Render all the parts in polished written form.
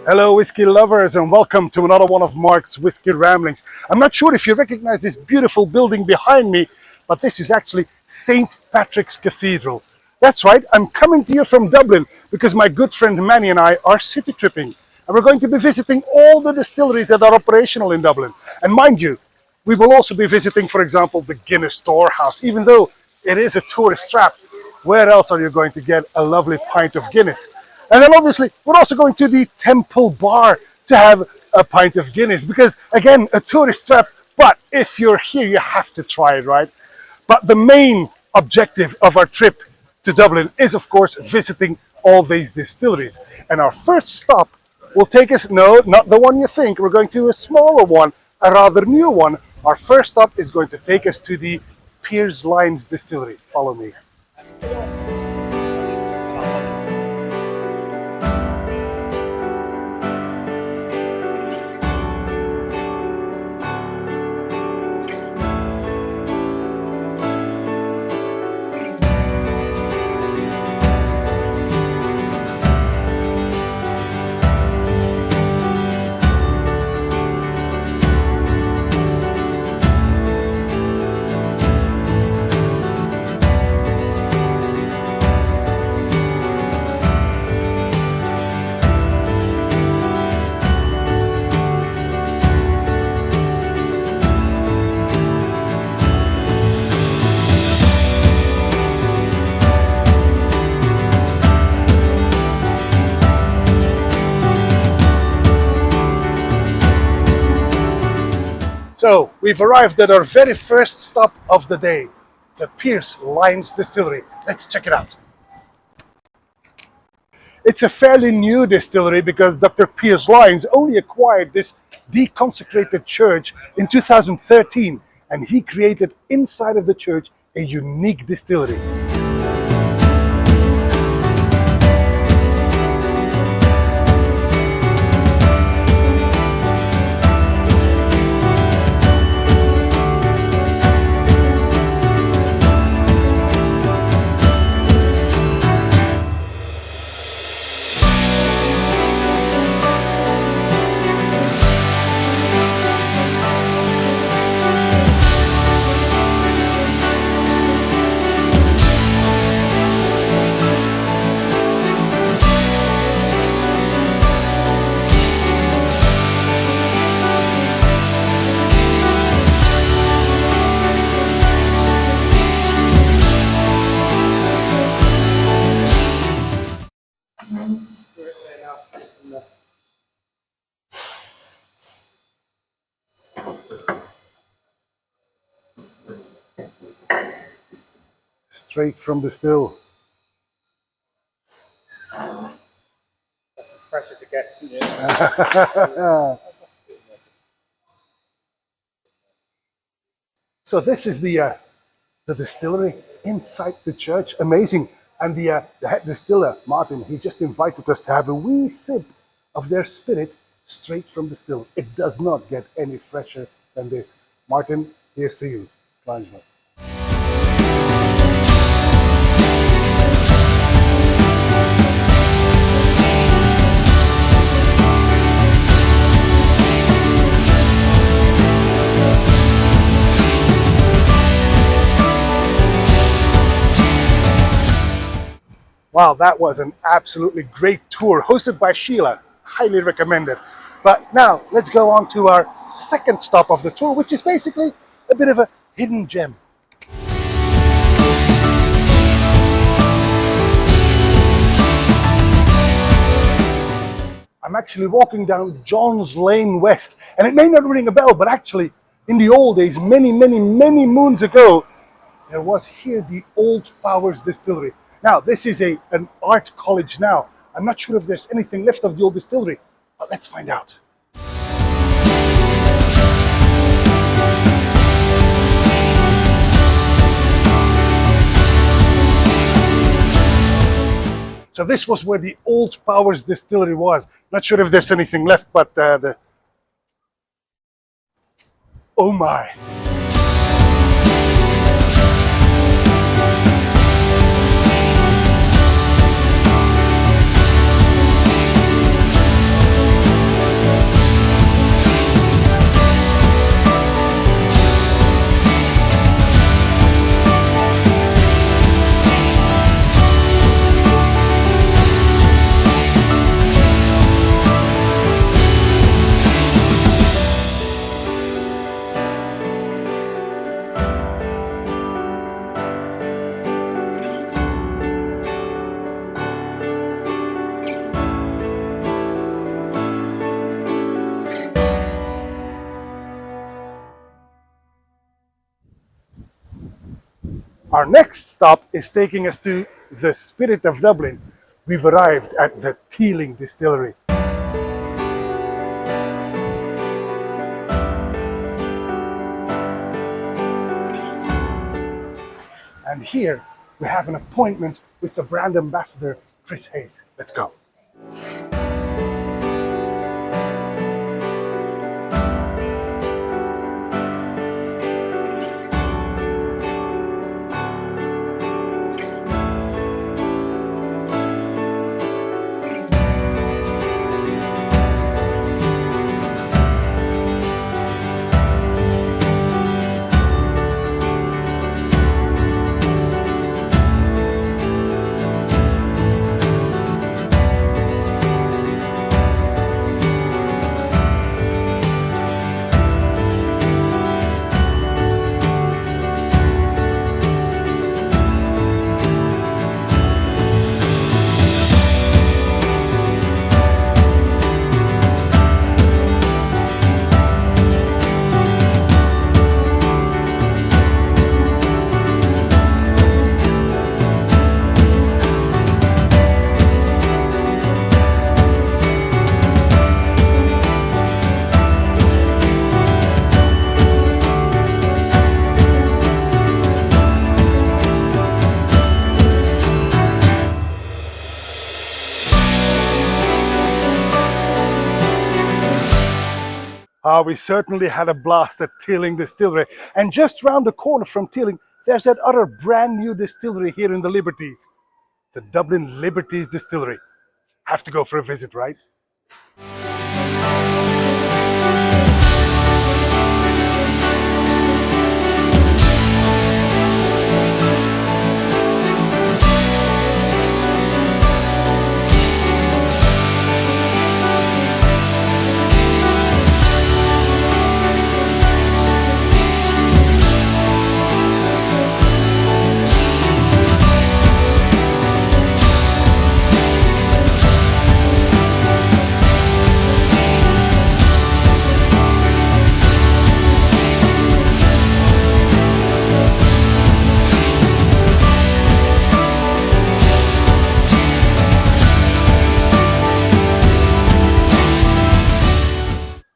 Hello, whiskey lovers, and welcome to another one of Mark's Whiskey Ramblings. I'm not sure if you recognize this beautiful building behind me, but this is actually St. Patrick's Cathedral. That's right, I'm coming to you from Dublin because my good friend Manny and I are city tripping. And we're going to be visiting all the distilleries that are operational in Dublin. And mind you, we will also be visiting, for example, the Guinness Storehouse. Even though it is a tourist trap, where else are you going to get a lovely pint of Guinness? And then obviously, we're also going to the Temple Bar to have a pint of Guinness because, again, a tourist trap, but if you're here, you have to try it, right? But the main objective of our trip to Dublin is, of course, visiting all these distilleries. And our first stop will take us, no, not the one you think, we're going to a smaller one, a rather new one. Our first stop is going to take us to the Pearse Lyons distillery. Follow me. So we've arrived at our very first stop of the day, the Pearse Lyons Distillery. Let's check it out. It's a fairly new distillery because Dr. Pearse Lyons only acquired this deconsecrated church in 2013, and he created inside of the church a unique distillery. Straight from the still. That's as fresh as it gets. Yeah. So this is the distillery inside the church. Amazing. And the head distiller, Martin, he just invited us to have a wee sip of their spirit straight from the still. It does not get any fresher than this. Martin, here's to you. Slangman. Wow, that was an absolutely great tour hosted by Sheila. Highly recommended. But now let's go on to our second stop of the tour, which is basically a bit of a hidden gem. I'm actually walking down John's Lane West, and it may not ring a bell, but actually in the old days, many moons ago, there was here the Old Powers Distillery. Now, this is an art college now. I'm not sure if there's anything left of the old distillery, but let's find out. So this was where the Old Powers Distillery was. Not sure if there's anything left, but oh my. Our next stop is taking us to the spirit of Dublin. We've arrived at the Teeling Distillery. And here we have an appointment with the brand ambassador, Chris Hayes. Let's go. We certainly had a blast at Teeling Distillery. And just round the corner from Teeling, there's that other brand new distillery here in the Liberties. The Dublin Liberties Distillery. Have to go for a visit, right?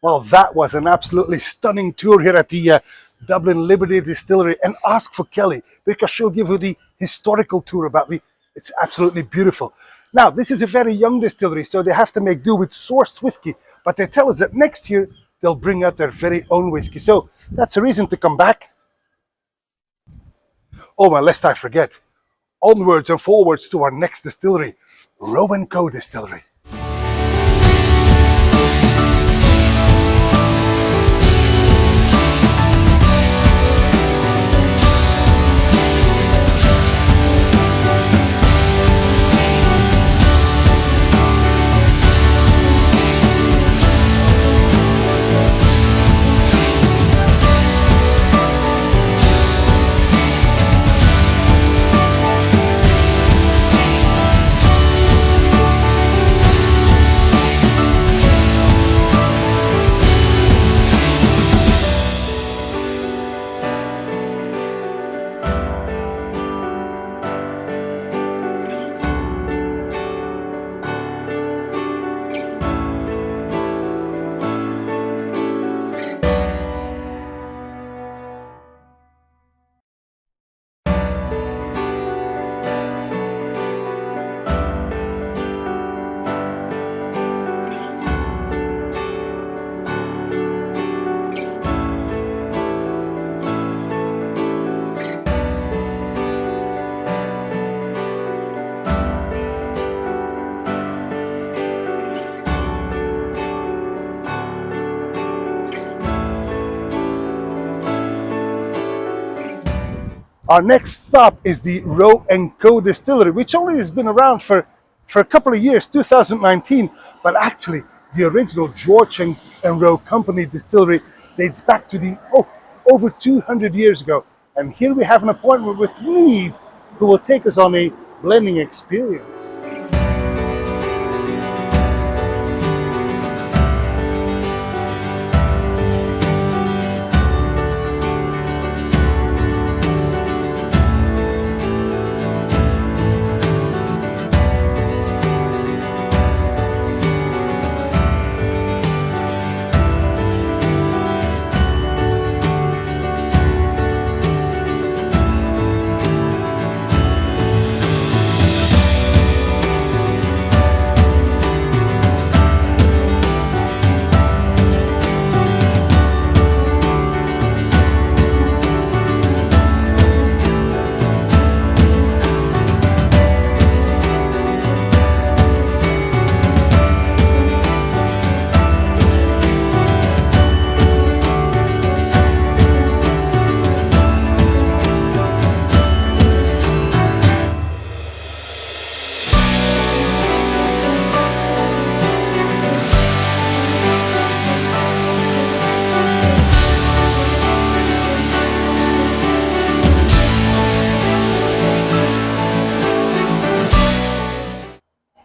Well, that was an absolutely stunning tour here at the Dublin Liberty Distillery. And ask for Kelly, because she'll give you the historical tour about it's absolutely beautiful. Now, this is a very young distillery, so they have to make do with sourced whiskey. But they tell us that next year, they'll bring out their very own whiskey. So that's a reason to come back. Oh, well, lest I forget. Onwards and forwards to our next distillery, Roe Co Distillery. Our next stop is the Roe Co Distillery, which only has been around for a couple of years, 2019. But actually, the original George and Roe Company distillery dates back to over 200 years ago. And here we have an appointment with Neve, who will take us on a blending experience.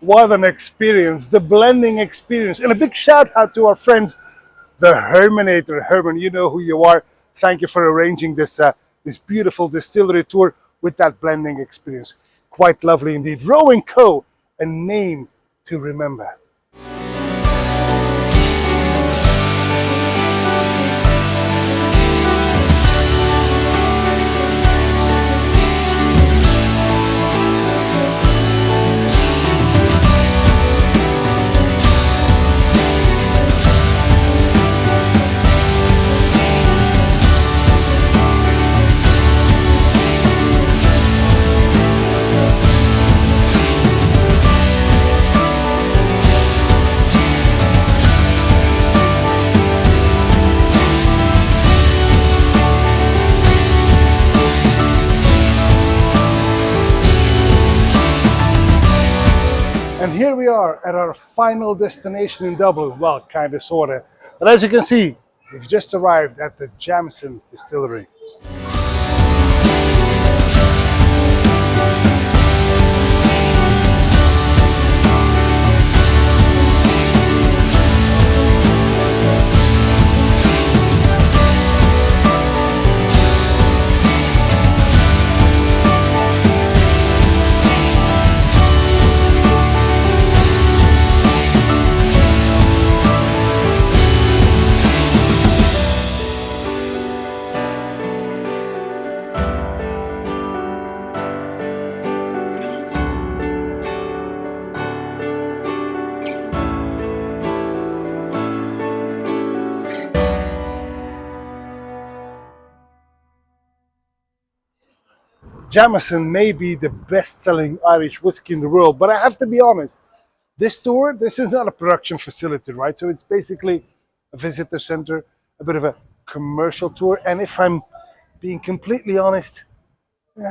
What an experience, the blending experience. And a big shout out to our friends, the Herminator. Herman, you know who you are. Thank you for arranging this, this beautiful distillery tour with that blending experience. Quite lovely indeed. Roe Co, a name to remember. And here we are at our final destination in Dublin. Well, kind of, sort of. But as you can see, we've just arrived at the Jameson Distillery. Jameson may be the best-selling Irish whiskey in the world, but I have to be honest, this tour, this is not a production facility, right? So it's basically a visitor center, a bit of a commercial tour, and if I'm being completely honest, it's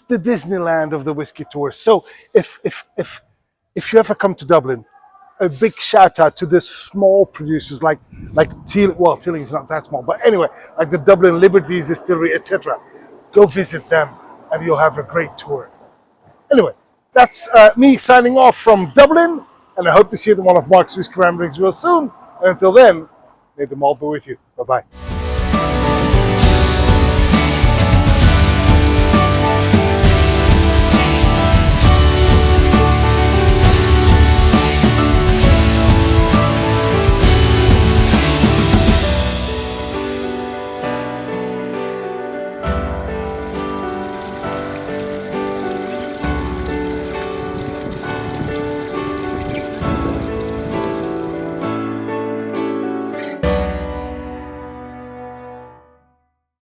the Disneyland of the whiskey tour. So if you ever come to Dublin, a big shout out to the small producers like Teeling. Well, Teeling is not that small, but anyway, like the Dublin Liberties Distillery, etc. Go visit them, and you'll have a great tour. Anyway, that's me signing off from Dublin, and I hope to see you at one of Mark's Whisky Ramblings real soon. And until then, may the malt be with you. Bye bye.